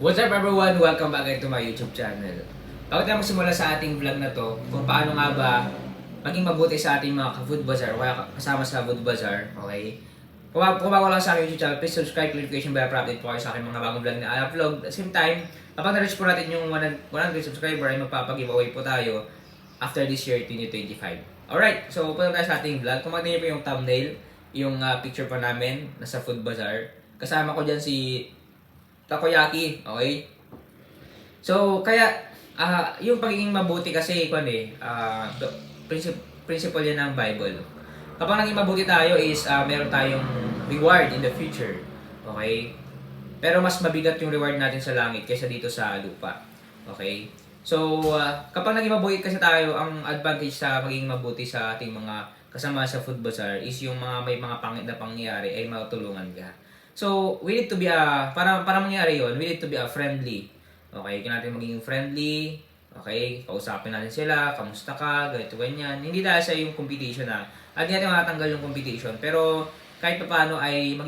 What's up everyone? Welcome back again to my YouTube channel. Bago tayo magsimula sa ating vlog na to, kung paano nga ba maging mabuti sa ating mga ka-food bazaar o kaya kasama sa food bazaar, okay? Kung bago lang sa aking YouTube channel, please subscribe, notification bell para update po kayo sa aking mga bagong vlog na i-upload. At the same time, kapag na-reach po natin yung 100 subscriber ay magpapag-giveaway po tayo after this year 2025. Alright, so punta tayo sa ating vlog. Kung makita niyo po yung thumbnail, yung picture po namin nasa food bazaar. Kasama ko dyan si Takoyaki, okay? So, kaya, yung pagiging mabuti kasi, principle yan ng Bible. Kapag naging mabuti tayo is, meron tayong reward in the future, okay? Pero mas mabigat yung reward natin sa langit kaysa dito sa lupa, okay? So, kapag naging mabuti kasi tayo, ang advantage sa maging mabuti sa ating mga kasama sa food bazaar is yung may mga pangit na pangyayari ay matulungan ka. So, we need to be para mangyari yon, we need to be friendly. Okay, kailangan natin maging friendly. Okay, kausapin natin sila, kamusta ka, ganito, ganyan. Hindi dahil sa yung competition hindi natin matatanggal yung competition. Pero, kahit pa paano ay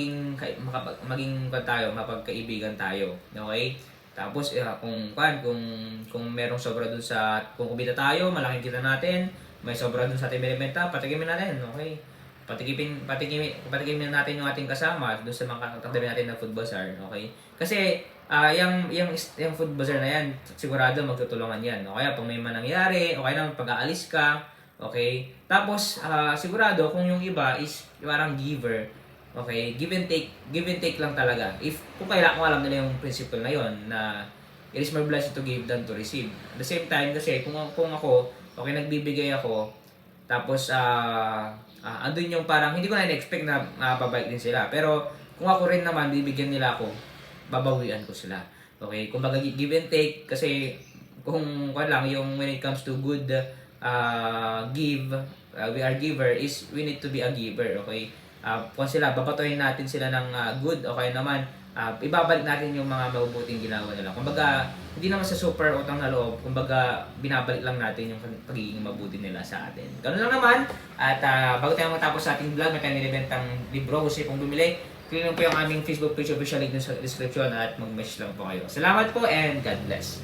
mapagkaibigan tayo. Okay? Tapos, kung merong sobra dun kung kumita tayo, malaking kita natin, may sobra dun sa ating binibenta, patikimin natin. Okay? Patikimin natin yung ating kasama doon sa mga katabi natin na food bazaar, okay? Kasi yung food bazaar na yan, sigurado magtutulungan yan. O kaya pag may manangyari, o kaya naman pag-aalis ka, okay? Tapos sigurado kung yung iba is parang giver, okay? Give and take lang talaga. Kung alam nila yung principle na yon na it is more blessed to give than to receive. At the same time kasi kung ako, okay, nagbibigay ako, tapos andun yung parang hindi ko na expect na mababait din sila. Pero kung ako rin naman bibigyan nila ako, babawian ko sila. Okay? Kumbaga give and take kasi kung yung when it comes to good we are giver is we need to be a giver. Okay? Kung sila babatuhin natin sila ng good, okay naman ibabalik natin yung mga mabubuting ginawa nila. Kumbaga, hindi naman sa super utang na loob. Kumbaga, binabalik lang natin yung pagiging mabuti nila sa atin. Ganun lang naman. At bago tayo matapos sa ating vlog, may tayo nilibentang libro. Gusto pong bumili, click lang po yung aming Facebook page, official link sa description at mag-message lang po kayo. Salamat po and God bless.